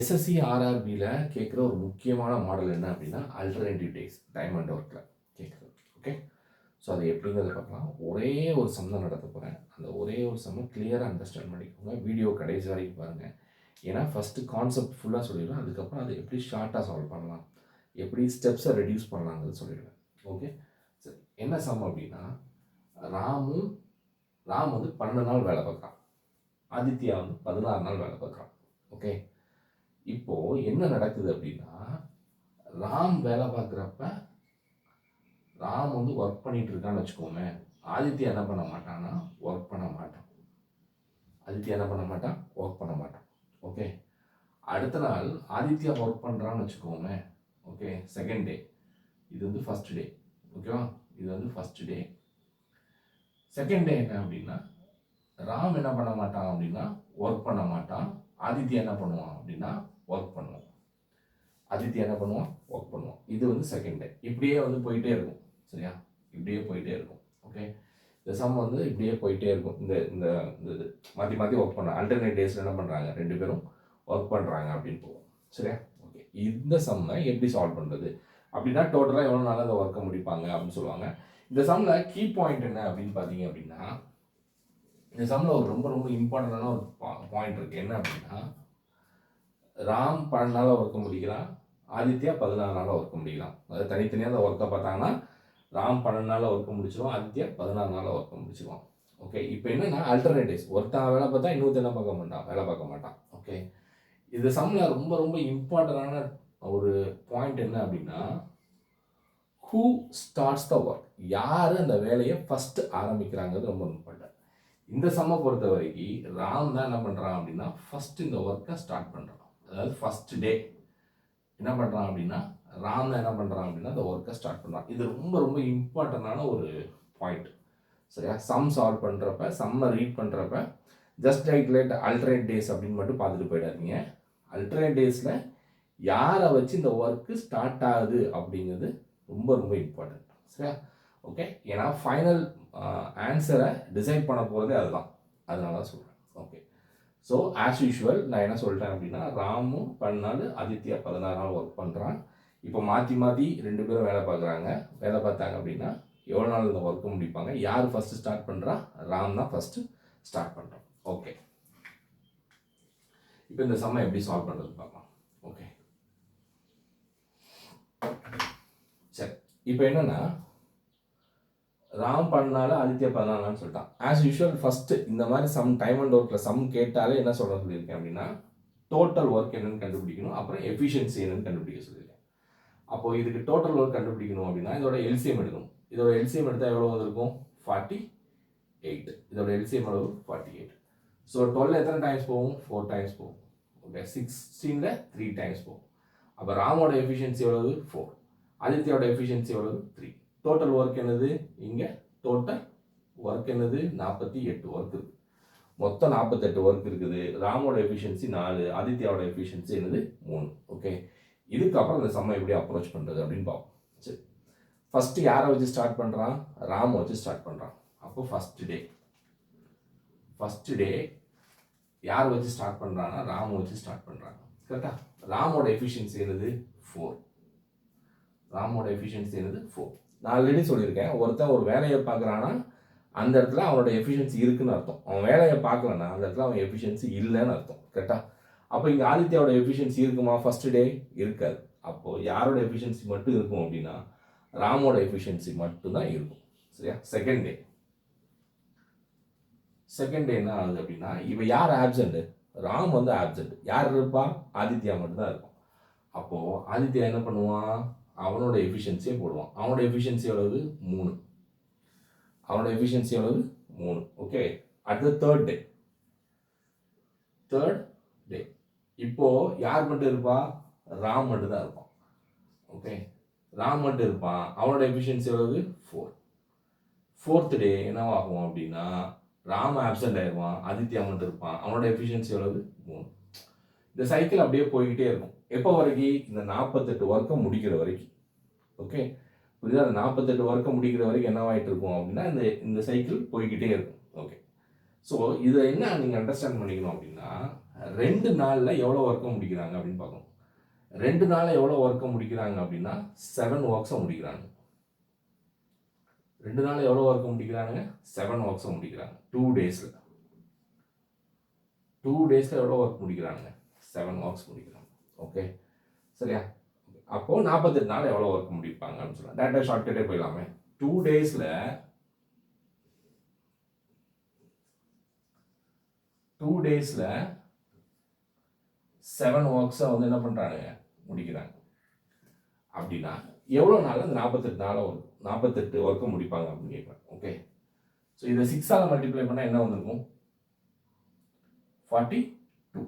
SSC ஆர்ஆர்பியில் கேட்குற ஒரு முக்கியமான மாடல் என்ன அப்படின்னா அல்டர்னேட்டிவ் டேஸ் டைமண்ட் ஒர்க்கில் கேட்குறது. ஓகே, ஸோ அது எப்படிங்கிறத பார்க்கலாம். ஒரே ஒரு சம் தான் நடத்த போகிறேன். அந்த ஒரே ஒரு சம்மை கிளியராக அண்டர்ஸ்டாண்ட் பண்ணிக்கோங்க. வீடியோ கடைசி வரைக்கும் பாருங்கள். ஏன்னா ஃபஸ்ட்டு கான்செப்ட் ஃபுல்லாக சொல்லிடுவேன். அதுக்கப்புறம் அதை எப்படி ஷார்ட்டாக சால்வ் பண்ணலாம், எப்படி ஸ்டெப்ஸை ரெடியூஸ் பண்ணலாங்கிறது சொல்லிடுவேன். ஓகே, சரி. என்ன சம் அப்படின்னா, ராம் வந்து 12 நாள் வேலை பார்க்குறான். ஆதித்யா வந்து 16 நாள் வேலை பார்க்குறான். ஓகே, இப்போது என்ன நடக்குது அப்படின்னா, ராம் வேலை பார்க்குறப்ப ராம் வந்து ஒர்க் பண்ணிட்டு இருக்கான்னு வச்சுக்கோமே, ஆதித்யா என்ன பண்ண மாட்டான்னா ஒர்க் பண்ண மாட்டான். ஒர்க் பண்ண மாட்டான். ஓகே, அடுத்த நாள் ஆதித்யா ஒர்க் பண்ணுறான்னு வச்சுக்கோமே. Okay, second day. இது வந்து ஃபஸ்ட் டே. ஓகேவா, இது வந்து ஃபஸ்ட் டே. செகண்ட் டே என்ன அப்படின்னா, ராம் என்ன பண்ண மாட்டான் அப்படின்னா ஒர்க் பண்ண மாட்டான். ஆதித்யா என்ன பண்ணுவான் அப்படின்னா ஒர்க் பண்ணுவான். இது வந்து செகண்ட் டே. இப்படியே வந்து போயிட்டே இருக்கும். சரியா, இப்படியே போயிட்டே இருக்கும். ஓகே, இந்த சம் வந்து இப்படியே போயிட்டே இருக்கும். இந்த இந்த இது மாற்றி மாற்றி ஒர்க் பண்ண அல்டர்னேட் டேஸில் என்ன பண்ணுறாங்க, 2 பேரும் ஒர்க் பண்ணுறாங்க அப்படின்னு போகும். சரியா, ஓகே. இந்த சம்மை எப்படி சால்வ் பண்ணுறது அப்படின்னா, டோட்டலாக எவ்வளோ நாளாக அந்த ஒர்க்கை முடிப்பாங்க அப்படின்னு சொல்லுவாங்க. இந்த சம்மில் கீ பாயிண்ட் என்ன அப்படின்னு பார்த்தீங்க அப்படின்னா, இந்த சம்மில் ஒரு ரொம்ப ரொம்ப இம்பார்ட்டண்டான ஒரு பாயிண்ட் இருக்குது. என்ன அப்படின்னா, ராம் 12 நாளாக ஒர்க்க முடிக்கிறான், ஆதித்யா 16 நாளாக ஒர்க்க முடிக்கலாம். அதாவது தனித்தனியாக அந்த ஒர்க்கை பார்த்தாங்கன்னா, ராம் 12 நாளில் ஒர்க்க முடிச்சிருவான், ஆதித்யா 16 நாளில் ஒர்க்க முடிச்சிருவான். ஓகே, இப்போ என்னென்னா அல்டர்னேட்டிவ்ஸ். ஒருத்தன் வேலை பார்த்தா இன்னொருத்தன் என்ன வேலை பார்க்க மாட்டான். ஓகே, இந்த சம்மில் ரொம்ப ரொம்ப இம்பார்ட்டண்டான ஒரு பாயிண்ட் என்ன அப்படின்னா, ஹூ ஸ்டார்ட்ஸ் த ஒர்க், யார் அந்த வேலையை ஃபஸ்ட்டு ஆரம்பிக்கிறாங்கிறது ரொம்ப இம்பார்ட்டன்ட். இந்த சம்மை பொறுத்த வரைக்கும் ராம் தான் என்ன பண்ணுறான் அப்படின்னா ஃபஸ்ட்டு இந்த ஒர்க்கை ஸ்டார்ட் பண்ணுறான். அதாவது ஃபஸ்ட் டே என்ன பண்ணுறான் அப்படின்னா, ராம் தான் என்ன பண்ணுறான் அப்படின்னா இந்த ஒர்க்கை ஸ்டார்ட் பண்ணுறான். இது ரொம்ப ரொம்ப இம்பார்ட்டண்டான ஒரு பாயிண்ட். சரியா, சம் சால்வ் பண்ணுறப்ப, சம்மை ரீட் பண்ணுறப்ப ஜஸ்ட் லைட் அல்டர்னேட் டேஸ் அப்படின்னு மட்டும் பார்த்துட்டு போயிடாதீங்க. அல்டர்னேட் டேஸில் யாரை வச்சு இந்த ஒர்க்கு ஸ்டார்ட் ஆகுது அப்படிங்கிறது ரொம்ப ரொம்ப இம்பார்ட்டன்ட். சரியா, ஓகே. ஏன்னா ஃபைனல் ஆன்சரை டிசைட் பண்ண போகிறதே அதுதான். அதனால தான் சொல்கிறேன். ஓகே, ஸோ ஆஸ் யூஷுவல் நான் என்ன சொல்லிட்டேன் அப்படின்னா, ராமும் 12 நாள், ஆதித்யா 16 நாள் ஒர்க் பண்ணுறான். இப்போ மாற்றி மாற்றி 2 பேரும் வேலை பார்த்தாங்க அப்படின்னா எவ்வளோ நாள் இந்த ஒர்க்கை முடிப்பாங்க, யார் ஃபஸ்ட்டு ஸ்டார்ட் பண்ணுறா, ராம் தான் ஃபஸ்ட்டு ஸ்டார்ட் பண்ணுறான். ஓகே, இப்போ இந்த சம்மை எப்படி சால்வ் பண்ணுறது பார்க்கலாம். ஓகே, சரி. இப்போ என்னென்னா, ராம் 12 நாள், ஆதித்யா 14 நாள்னு சொல்லிட்டான். ஆஸ் யூஷுவல் ஃபஸ்ட்டு இந்த மாதிரி சம் டைம் அண்ட் ஒர்க்கில் சம் கேட்டாலே என்ன சொல்ல சொல்லியிருக்கேன் அப்படின்னா, டோட்டல் ஒர்க் என்னன்னு கண்டுபிடிக்கணும், அப்புறம் எஃபிஷியன்சி என்னன்னு கண்டுபிடிக்க சொல்லியிருக்கேன். அப்போது இதுக்கு டோட்டல் ஒர்க் கண்டுபிடிக்கணும் அப்படின்னா இதோட எல்சிஎம் எடுக்கணும். இதோட எல்சிஎம் எடுத்தால் எவ்வளோ வந்திருக்கும், 48. இதோட எல்சிஎம் அளவு 48. ஸோ 12 எத்தனை டைம்ஸ் போகும், 4 டைம்ஸ் போகும். ஓகே, 16ல் 3 டைம்ஸ் போகும். அப்போ ராமோட எஃபிஷியன்சி எவ்வளவு, 4. ஆதித்யாவோட எஃபிஷியன்சி எவ்வளவு, 3. டோட்டல் ஒர்க் என்னது, இங்கே டோட்டல் ஒர்க் என்னது, 48 ஒர்க் இருக்குது. மொத்தம் 48 ஒர்க் இருக்குது. ராமோட எஃபிஷியன்சி 4, ஆதித்யாவோட எஃபிஷியன்சி என்னது, 3. ஓகே, இதுக்கப்புறம் இந்த சம்மை எப்படி அப்ரோச் பண்ணுறது அப்படின்னு பார்ப்போம். சரி, ஃபஸ்ட்டு யாரை வச்சு ஸ்டார்ட் பண்ணுறான், ராம் வச்சு ஸ்டார்ட் பண்ணுறான். அப்போ ஃபஸ்ட்டு டே யார் வச்சு ஸ்டார்ட் பண்ணுறான்னா ராம் வச்சு ஸ்டார்ட் பண்ணுறாங்க. கரெக்டாக, ராமோட எஃபிஷியன்சி என்னது, 4. நான் ஆல்ரெடி சொல்லியிருக்கேன், ஒருத்தன் ஒரு வேலையை பார்க்குறான்னா அந்த இடத்துல அவனோட எஃபிஷியன்சி இருக்குன்னு அர்த்தம். அவன் வேலையை பார்க்கலன்னா அந்த இடத்துல அவன் எஃபிஷியன்சி இல்லைன்னு அர்த்தம். கரெக்டாக, அப்போ இங்கே ஆதித்யாவோட எஃபிஷியன்சி இருக்குமா, ஃபஸ்ட்டு டே இருக்காது. அப்போது யாரோட எஃபிஷியன்சி மட்டும் இருக்கும் அப்படின்னா ராமோட எஃபிஷியன்சி மட்டும்தான் இருக்கும். சரியா, செகண்ட் டே என்ன ஆகுது அப்படின்னா, இப்போ யார் ஆப்சென்ட், ராம் வந்து ஆப்சென்ட். யார் இருப்பா, ஆதித்யா மட்டும்தான் இருக்கும். அப்போது ஆதித்யா என்ன பண்ணுவான், அவனோட எஃபிஷியன்சியை போடுவான். அவனோட எஃபிஷியன்சி எவ்வளவு, 3. ஓகே, அடுத்து தேர்ட் டே. இப்போது யார் மட்டும் இருப்பா, ராம் மட்டும் தான் இருப்பான். ஓகே, ராம் மட்டும் இருப்பான். அவனோட எஃபிஷியன்சி எவ்வளவு, 4. ஃபோர்த் டே என்னவாகும் அப்படின்னா, ராம் ஆப்சென்ட் ஆயிடுவான், ஆதித்யா மட்டும் இருப்பான். அவனோட எஃபிஷியன்சி எவ்வளவு, 3. இந்த சைக்கிள் அப்படியே போய்கிட்டே இருக்கும். எப்போ வரைக்கும், இந்த 48 ஒர்க்கை முடிக்கிற வரைக்கும். ஓகே, புரியுதா, அந்த 48 ஒர்க்கை முடிக்கிற வரைக்கும் என்னவாயிட்டு இருக்கும் அப்படின்னா இந்த சைக்கிள் போய்கிட்டே இருக்கும். ஓகே, ஸோ இதை என்ன நீங்கள் அண்டர்ஸ்டாண்ட் பண்ணிக்கணும் அப்படின்னா, 2 நாளில் எவ்வளோ ஒர்க்கை முடிக்கிறாங்க அப்படின்னு பார்க்கணும். 2 நாளில் எவ்வளோ ஒர்க்கை முடிக்கிறாங்க அப்படின்னா 7 ஒர்க்ஸை முடிக்கிறாங்க. 2 நாளில் எவ்வளோ ஒர்க்கை முடிக்கிறாங்க? 7 ஒர்க்ஸை முடிக்கிறாங்க 2 டேஸில். 2 டேஸில் எவ்வளோ ஒர்க் முடிக்கிறாங்க? 7 ஒர்க்ஸ் முடிக்கிறாங்க. ஓகே சரியா? அப்போது 48 நாள் எவ்வளோ ஒர்க் முடிப்பாங்க அப்படின்னு சொல்லலாம். டேரக்டாக ஷார்ட்கட்டே போயிடலாமே. 2 டேஸில் 7 ஒர்க்ஸை வந்து என்ன பண்ணுறாங்க? முடிக்கிறாங்க. அப்படின்னா எவ்வளோ நாளில் அந்த 48 ஒர்க்கை முடிப்பாங்க அப்படின்னு கேட்குறேன். ஓகே ஸோ இதை 6ஆல் மல்டிப்ளை பண்ணால் என்ன வந்திருக்கும்? 42.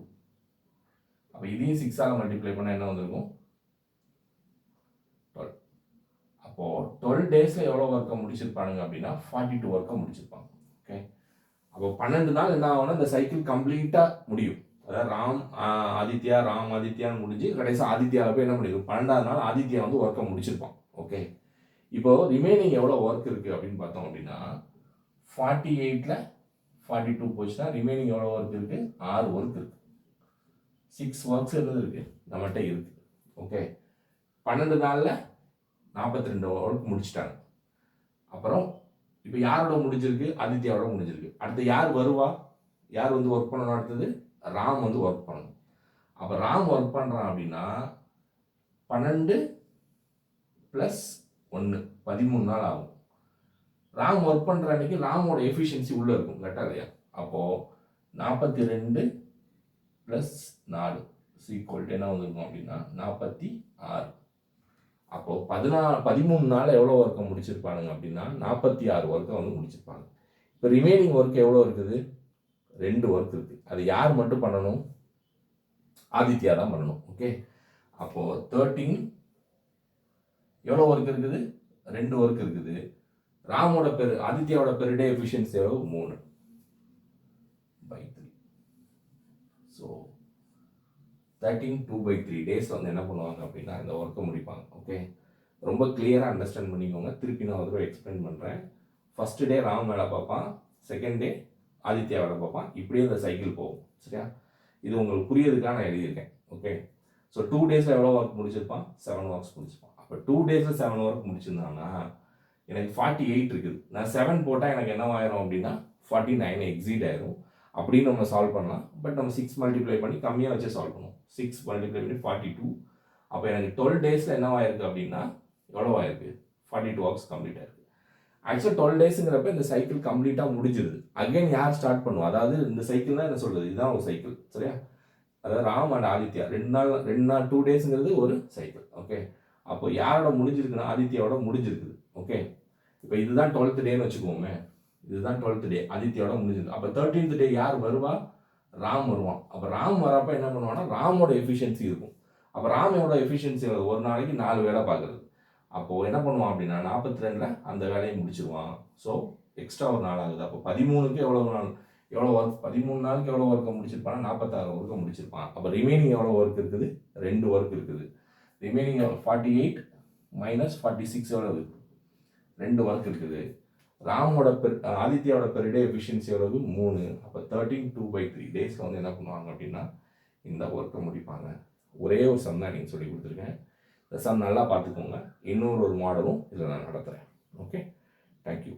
அப்போ இதையும் 6ஆல் மல்டிப்ளை பண்ணால் என்ன வந்திருக்கும்? 12. அப்போது 12 டேஸில் எவ்வளோ ஒர்க்கை முடிச்சிருப்பானுங்க அப்படின்னா 42 ஒர்க்கை முடிச்சிருப்பாங்க. ஓகே அப்போ 12 நாள் என்ன ஆகும்னா இந்த சைக்கிள் கம்ப்ளீட்டாக முடியும். அதாவது ராம் ஆதித்யான்னு முடிஞ்சு கடைசி ஆதித்யாவில் போய் என்ன பண்ணிடும்? 12ஆவது நாள் ஆதித்யா வந்து ஒர்க்கை முடிச்சிருப்பான். ஓகே இப்போது ரிமைனிங் எவ்வளோ ஒர்க் இருக்குது அப்படின்னு பார்த்தோம் அப்படின்னா 48ல் 42 போச்சுன்னா ரிமைனிங் எவ்வளோ ஒர்க் இருக்குது? 6 ஒர்க் இருக்குது. 6 ஒர்க்ஸ் இருக்குது நம்மகிட்ட இருக்குது. ஓகே 12 நாளில் 42 ஒர்க் முடிச்சிட்டாங்க. அப்புறம் இப்போ யாரோட முடிஞ்சிருக்கு? ஆதித்யாவோட முடிஞ்சிருக்கு. அடுத்து யார் வருவா? யார் வந்து ஒர்க் பண்ணணும்? அடுத்தது ராம் வந்து ஒர்க் பண்ணணும். அப்போ ராம் ஒர்க் பண்ணுறான் அப்படின்னா 12 + 1 13 நாள் ஆகும். ராம் ஒர்க் பண்ணுற அன்னைக்கு ராமோட எஃபிஷியன்சி உள்ளே இருக்கும் கரெக்டாக இல்லையா? அப்போது 42 + 4 = என்ன வந்துருக்கும் அப்படின்னா 46. அப்போது 13 நாள் எவ்வளோ ஒர்க்கை முடிச்சிருப்பானுங்க அப்படின்னா 46 ஒர்க்கை வந்து முடிச்சிருப்பாங்க. இப்போ ரிமைனிங் ஒர்க் எவ்வளோ இருக்குது? 2 ஒர்க் இருக்குது. அது யார் மட்டும் பண்ணணும்? ஆதித்யா தான் பண்ணணும். ஓகே அப்போது 13 எவ்வளோ ஒர்க் இருக்குது? 2 ஒர்க் இருக்குது. ராமோட ஆதித்யாவோட பெர் டே எஃபிஷியன்சி எவ்வளோ? 3/3. ஸோ 2/3 டேஸ் வந்து என்ன பண்ணுவாங்க அப்படின்னா இந்த ஒர்க்கை முடிப்பாங்க. ஓகே ரொம்ப கிளியராக அண்டர்ஸ்டாண்ட் பண்ணிக்கோங்க. திருப்பி நான் ஒரு எக்ஸ்பிளைன் பண்ணுறேன். ஃபஸ்ட்டு டே ராம் வேலை பார்ப்பான், செகண்ட் டே ஆதித்யா வேலை பார்ப்பான், இப்படியே இந்த சைக்கிள் போகும். சரியா? இது உங்களுக்கு புரியறதுக்காக நான் எழுதியிருக்கேன். ஓகே ஸோ 2 டேஸில் எவ்வளோ ஒர்க் முடிச்சிருப்பான்? 7 ஒர்க்ஸ் முடிச்சிருப்பான். அப்போ 2 டேஸில் 7 ஒர்க் முடிச்சிருந்தாங்கன்னா எனக்கு 48 இருக்குது. நான் 7 போட்டால் எனக்கு என்ன ஆயிரும் அப்படின்னா 49 எக்ஸீட் ஆயிரும். அப்படின்னு நம்ம சால்வ் பண்ணலாம். பட் நம்ம 6 மல்டிப்ளை பண்ணி கம்மியாக வச்சு சால்வ் பண்ணுவோம். 6 மல்டிப்ளை பண்ணி 42. அப்போ எனக்கு 12 டேஸில் என்ன ஆயிருக்கு அப்படின்னா எவ்வளோ ஆயிருக்கு? 42 ஒர்க்ஸ் கம்ப்ளீட் ஆயிருக்கு. ஆக்சுவலாக 12 டேஸுங்கிறப்ப இந்த சைக்கிள் கம்ப்ளீட்டாக முடிஞ்சிருது. அகைன் யார் ஸ்டார்ட் பண்ணுவோம்? அதாவது இந்த சைக்கிள்னால் என்ன சொல்கிறது? இதுதான் ஒரு சைக்கிள். சரியா? அதாவது ராம் அண்ட் ஆதித்யா 2 நாள் 2 டேஸுங்கிறது ஒரு சைக்கிள். ஓகே அப்போ யாரோட முடிஞ்சிருக்குன்னா ஆதித்யாவோட முடிஞ்சிருக்குது. ஓகே இப்போ இதுதான் 12th டேன்னு வச்சுக்கோமே. இதுதான் 12th டே ஆதித்யாவோட முடிஞ்சிருக்கு. அப்போ 13th டே யார் வருவா? ராம் வருவான். அப்போ ராம் வரப்போ என்ன பண்ணுவான்னா ராமோட எஃபிஷியன்சி இருக்கும். அப்போ ராமோட எஃபிஷியன்சி ஒரு நாளைக்கு 4 வேலை பார்க்குறது. அப்போது என்ன பண்ணுவான் அப்படின்னா 42ல் அந்த வேலையை முடிச்சிருவான். ஸோ எக்ஸ்ட்ரா ஒரு நாள் ஆகுது. அப்போ 13க்கு எவ்வளோ ஒர்க்? 13 நாளுக்கு எவ்வளோ ஒர்க்கை முடிச்சிருப்பான்னா 46 ஒர்க்கை முடிச்சிருப்பான். அப்போ ரிமைனிங் எவ்வளோ ஒர்க் இருக்குது? 2 ஒர்க் இருக்குது. ரிமைனிங் 48 - 46 எவ்வளோ இருக்குது? 2 ஒர்க் இருக்குது. ராமோட ஆதித்யாவோட பெர் டே எஃபிஷியன்சி எவ்வளவு? 3. அப்போ 13 2/3 டேஸில் வந்து என்ன பண்ணுவாங்க அப்படின்னா இந்த ஒர்க்கை முடிப்பாங்க. ஒரே ஒரு சம் தான் நீங்கள் சொல்லி கொடுத்துருக்கேன். இந்த சம் நல்லா பார்த்துக்கோங்க. இன்னொரு மாடலும் இதில் நான் நடத்துகிறேன். Okay thank you.